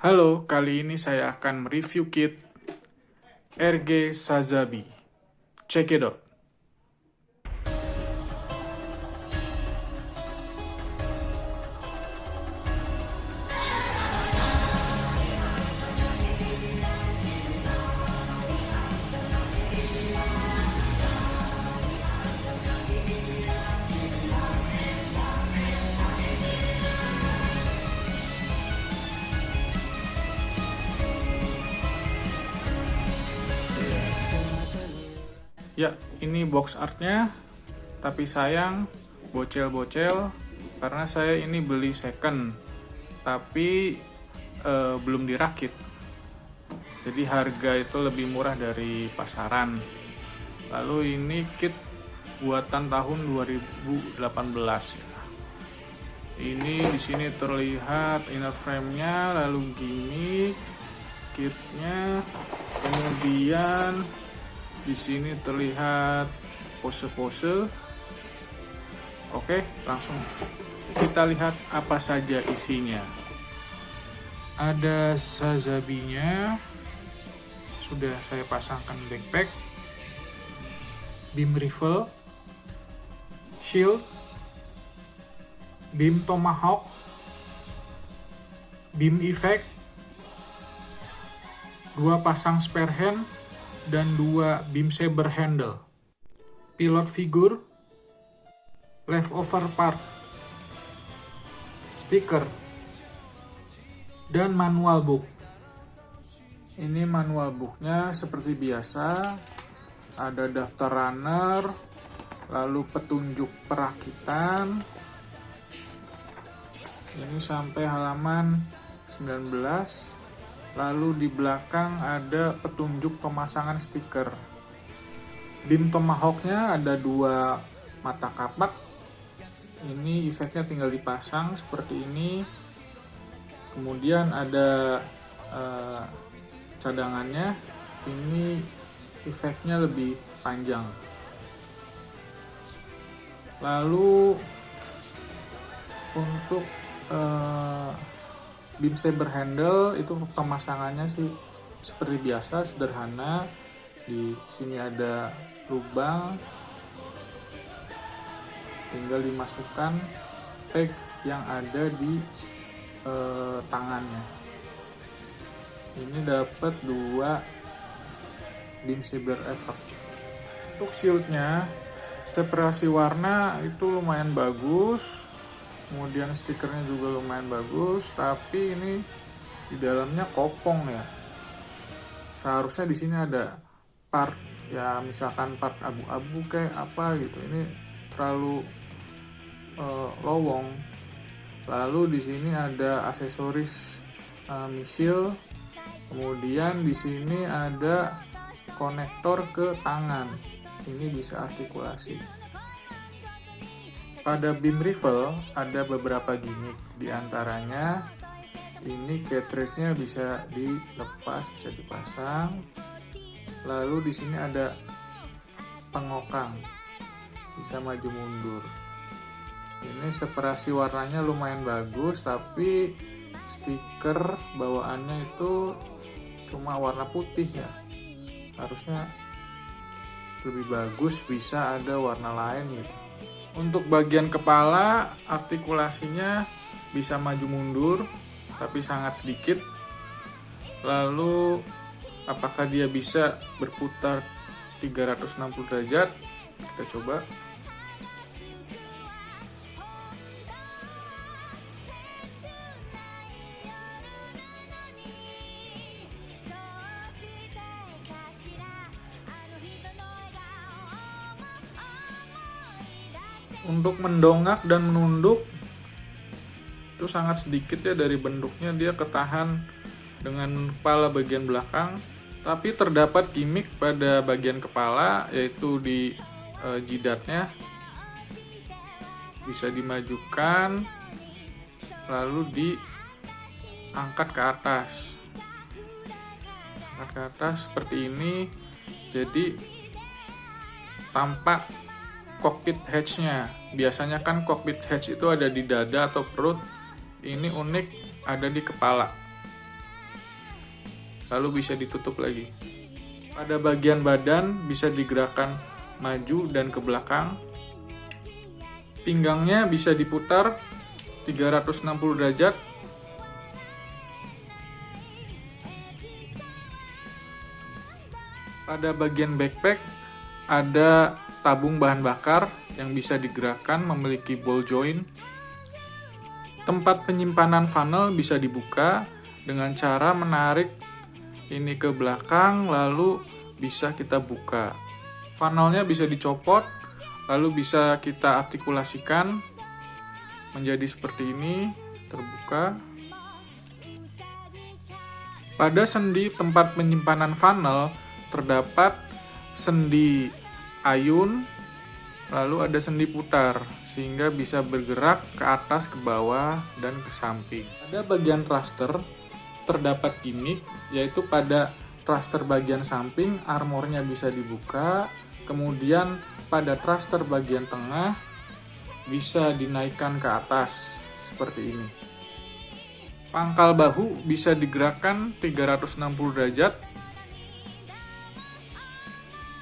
Halo, kali ini saya akan mereview kit RG Sazabi. Check it out. Ya, ini box artnya, tapi sayang bocel-bocel karena saya ini beli second, tapi belum dirakit. Jadi harga itu lebih murah dari pasaran. Lalu ini kit buatan tahun 2018 ya. Ini di sini terlihat inner frame-nya, lalu gini kitnya, kemudian di sini terlihat pose-pose. Oke, langsung kita lihat apa saja isinya. Ada Sazabinya, sudah saya pasangkan backpack, beam rifle, shield, beam tomahawk, beam effect, 2 pasang spare hand, dan 2 beam saber handle, pilot figure, leftover part, stiker, dan manual book. Ini manual booknya seperti biasa, ada daftar runner, lalu petunjuk perakitan. Ini sampai halaman 19. Lalu di belakang ada petunjuk pemasangan stiker. Beam tomahawknya ada 2 mata kapak. Ini efeknya tinggal dipasang seperti ini. Kemudian ada cadangannya. Ini efeknya lebih panjang. Lalu untuk beam saber handle itu pemasangannya sih seperti biasa, sederhana. Di sini ada lubang, tinggal dimasukkan tag yang ada di tangannya. Ini dapat 2 beam saber effect. Untuk shieldnya, separasi warna itu lumayan bagus. Kemudian stikernya juga lumayan bagus, tapi ini di dalamnya kopong ya. Seharusnya di sini ada part ya, misalkan part abu-abu kayak apa gitu. Ini terlalu lowong. Lalu di sini ada aksesoris misil. Kemudian di sini ada konektor ke tangan. Ini bisa artikulasi. Pada beam rifle ada beberapa gimmick, diantaranya ini cartridge-nya bisa dilepas, bisa dipasang. Lalu di sini ada pengokang, bisa maju mundur. Ini separasi warnanya lumayan bagus, tapi stiker bawaannya itu cuma warna putih ya. Harusnya lebih bagus bisa ada warna lain gitu. Untuk bagian kepala, artikulasinya bisa maju mundur, tapi sangat sedikit. Lalu, apakah dia bisa berputar 360 derajat? Kita coba. Untuk mendongak dan menunduk itu sangat sedikit ya, dari bentuknya dia ketahan dengan kepala bagian belakang, tapi terdapat gimmick pada bagian kepala, yaitu di jidatnya bisa dimajukan lalu diangkat ke atas. Angkat ke atas seperti ini, jadi tampak cockpit hatch-nya. Biasanya kan cockpit hatch itu ada di dada atau perut. Ini unik ada di kepala. lalu bisa ditutup lagi. Pada bagian badan bisa digerakkan maju dan ke belakang. Pinggangnya bisa diputar 360 derajat. Pada bagian backpack ada tabung bahan bakar yang bisa digerakkan, memiliki ball joint. Tempat penyimpanan funnel bisa dibuka dengan cara menarik ini ke belakang, lalu bisa kita buka. Funnelnya bisa dicopot, lalu bisa kita artikulasikan menjadi seperti ini, terbuka. Pada sendi tempat penyimpanan funnel terdapat sendi ayun, lalu ada sendi putar, sehingga bisa bergerak ke atas, ke bawah, dan ke samping. Pada bagian thruster terdapat gimmick, yaitu pada thruster bagian samping armornya bisa dibuka, kemudian pada thruster bagian tengah bisa dinaikkan ke atas seperti ini. Pangkal bahu bisa digerakkan 360 derajat.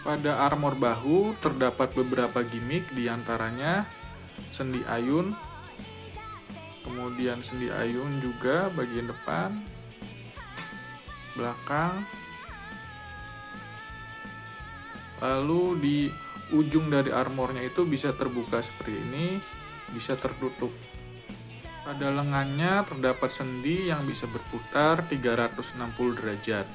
Pada armor bahu terdapat beberapa gimmick, diantaranya sendi ayun, kemudian sendi ayun juga bagian depan, belakang, lalu di ujung dari armornya itu bisa terbuka seperti ini, bisa tertutup. Pada lengannya terdapat sendi yang bisa berputar 360 derajat.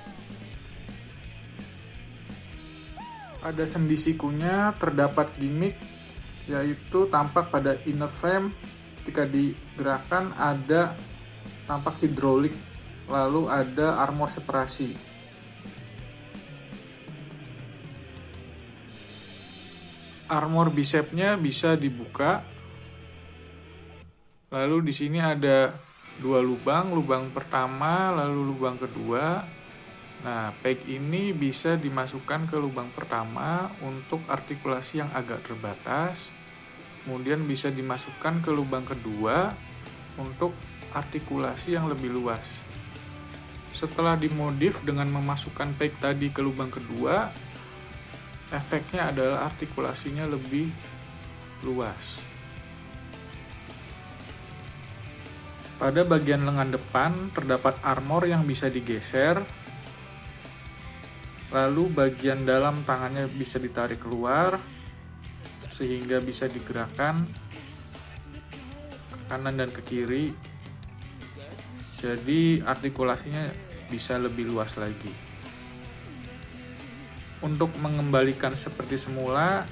Pada sendi sikunya terdapat gimmick, yaitu tampak pada inner frame ketika digerakkan ada tampak hidrolik, lalu ada armor separasi. Armor bicepnya bisa dibuka, lalu di sini ada dua lubang, lubang pertama lalu lubang kedua. Nah, peg ini bisa dimasukkan ke lubang pertama untuk artikulasi yang agak terbatas, kemudian bisa dimasukkan ke lubang kedua untuk artikulasi yang lebih luas. Setelah dimodif dengan memasukkan peg tadi ke lubang kedua, efeknya adalah artikulasinya lebih luas. Pada bagian lengan depan terdapat armor yang bisa digeser, lalu bagian dalam tangannya bisa ditarik keluar sehingga bisa digerakkan ke kanan dan ke kiri. Jadi artikulasinya bisa lebih luas lagi. Untuk mengembalikan seperti semula,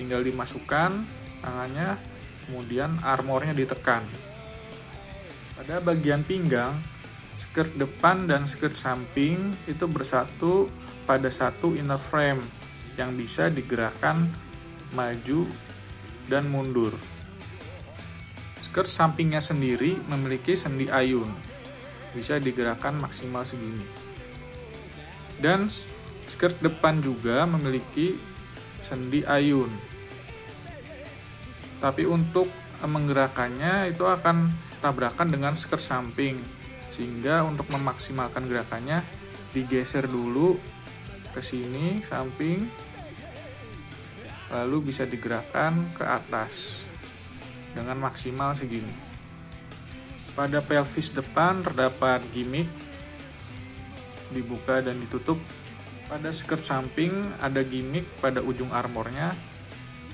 tinggal dimasukkan tangannya, kemudian armornya ditekan. Pada bagian pinggang, skirt depan dan skirt samping itu bersatu pada satu inner frame yang bisa digerakkan maju dan mundur. Skirt sampingnya sendiri memiliki sendi ayun, bisa digerakkan maksimal segini. Dan skirt depan juga memiliki sendi ayun. Tapi untuk menggerakkannya itu akan tabrakan dengan skirt samping, sehingga untuk memaksimalkan gerakannya digeser dulu ke sini samping, lalu bisa digerakkan ke atas dengan maksimal segini. Pada pelvis depan terdapat gimmick, dibuka dan ditutup. Pada skirt samping ada gimmick pada ujung armornya,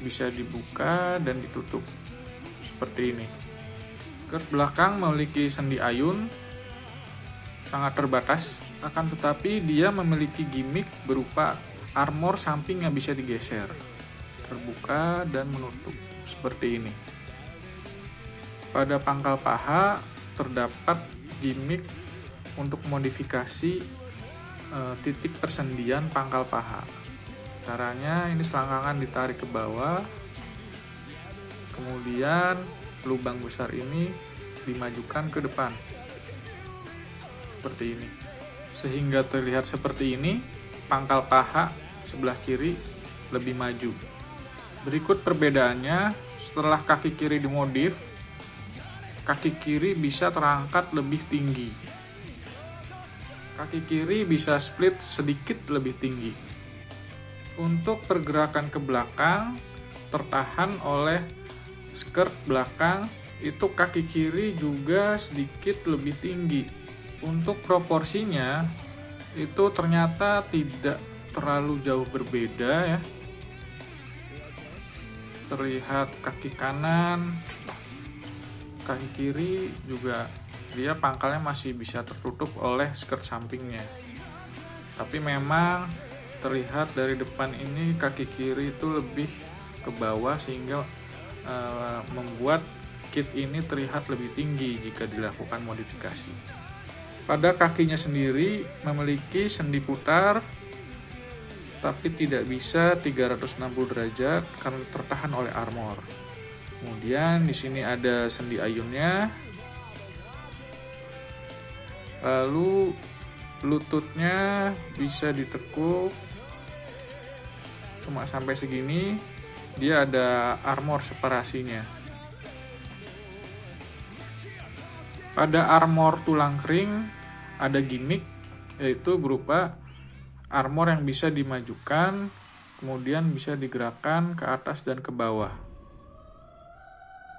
bisa dibuka dan ditutup seperti ini. Skirt belakang memiliki sendi ayun, sangat terbatas, akan tetapi dia memiliki gimmick berupa armor samping yang bisa digeser, terbuka dan menutup seperti ini. Pada pangkal paha terdapat gimmick untuk modifikasi titik persendian pangkal paha. Caranya ini selangkangan ditarik ke bawah, kemudian lubang besar ini dimajukan ke depan seperti ini, sehingga terlihat seperti ini. Pangkal paha sebelah kiri lebih maju. Berikut perbedaannya setelah kaki kiri dimodif. Kaki kiri bisa terangkat lebih tinggi Kaki kiri bisa split sedikit lebih tinggi. Untuk pergerakan ke belakang, tertahan oleh skirt belakang, itu kaki kiri juga sedikit lebih tinggi. Untuk proporsinya, itu ternyata tidak terlalu jauh berbeda ya. Terlihat kaki kanan, kaki kiri juga dia pangkalnya masih bisa tertutup oleh skirt sampingnya. Tapi memang terlihat dari depan ini kaki kiri itu lebih ke bawah sehingga membuat kit ini terlihat lebih tinggi jika dilakukan modifikasi. Pada kakinya sendiri memiliki sendi putar tapi tidak bisa 360 derajat karena tertahan oleh armor. Kemudian di sini ada sendi ayunnya. Lalu lututnya bisa ditekuk cuma sampai segini. Dia ada armor separasinya. Pada armor tulang kering ada gimmick, yaitu berupa armor yang bisa dimajukan, kemudian bisa digerakkan ke atas dan ke bawah.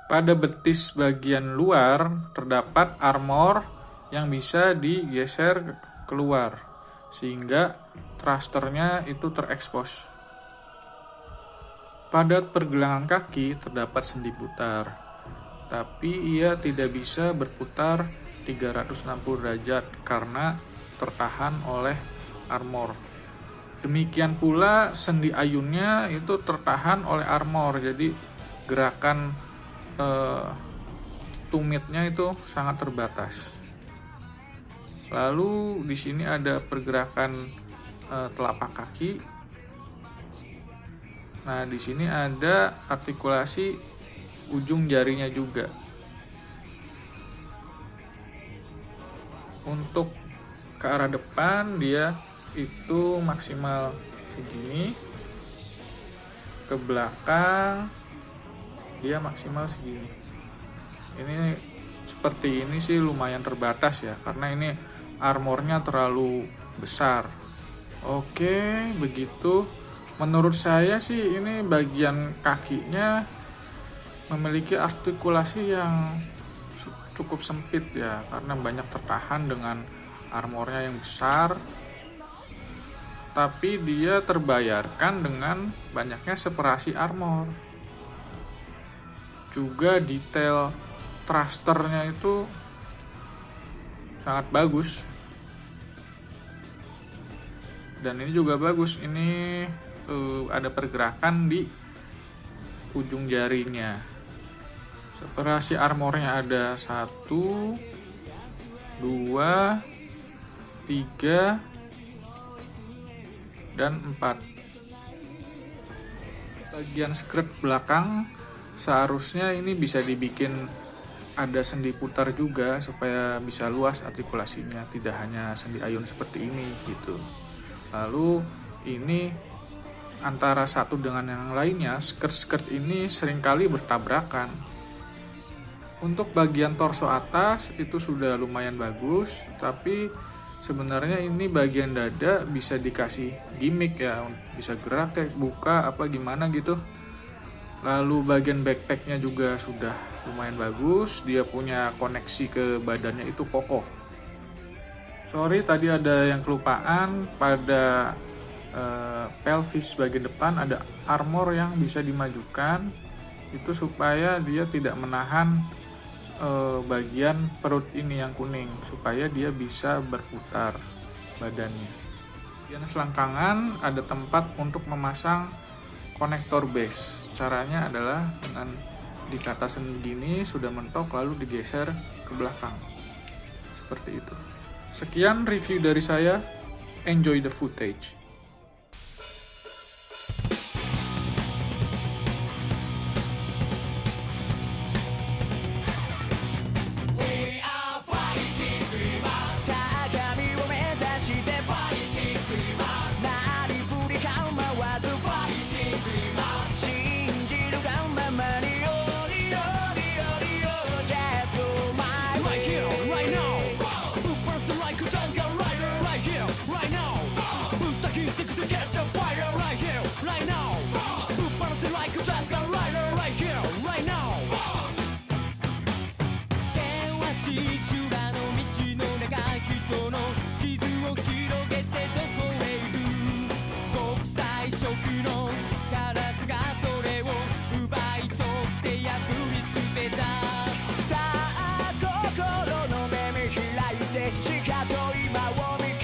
Pada betis bagian luar terdapat armor yang bisa digeser keluar, sehingga thrusternya itu terekspos. Pada pergelangan kaki terdapat sendi putar, tapi ia tidak bisa berputar 360 derajat karena tertahan oleh armor. Demikian pula sendi ayunnya itu tertahan oleh armor, jadi gerakan tumitnya itu sangat terbatas. Lalu di sini ada pergerakan telapak kaki. Nah, di sini ada artikulasi ujung jarinya juga. Untuk ke arah depan dia itu maksimal segini. Ke belakang dia maksimal segini. Ini seperti ini sih lumayan terbatas ya, karena ini armornya terlalu besar. Oke, begitu. Menurut saya sih ini bagian kakinya memiliki artikulasi yang cukup sempit ya, karena banyak tertahan dengan armornya yang besar. Tapi dia terbayarkan dengan banyaknya separasi armor. Juga detail thrusternya itu sangat bagus. Dan ini juga bagus, ini ada pergerakan di ujung jarinya. Separasi armornya ada 1, 2, 3, dan 4. Bagian skirt belakang seharusnya ini bisa dibikin ada sendi putar juga supaya bisa luas artikulasinya, tidak hanya sendi ayun seperti ini gitu. Lalu ini antara satu dengan yang lainnya, skirt-skirt ini seringkali bertabrakan. Untuk bagian torso atas itu sudah lumayan bagus, tapi sebenarnya ini bagian dada bisa dikasih gimmick ya, bisa gerak kayak buka apa gimana gitu. Lalu bagian backpacknya juga sudah lumayan bagus, dia punya koneksi ke badannya itu kokoh. Sorry tadi ada yang kelupaan, pada pelvis bagian depan ada armor yang bisa dimajukan, itu supaya dia tidak menahan bagian perut ini yang kuning, supaya dia bisa berputar badannya. Bagian selangkangan ada tempat untuk memasang konektor base. Caranya adalah dengan dikatakan begini, sudah mentok lalu digeser ke belakang seperti itu. Sekian review dari saya, enjoy the footage. Like a jungle rider, like right now. Put the heat to catch a fire right here, right now. Balance it like a jungle rider right here, right now. 険しい修羅の道の中、人の傷を広げてどこへ行く。国際色のカラスがそれを奪い取って破り捨てた。さあ心の目見開いてしかと今を見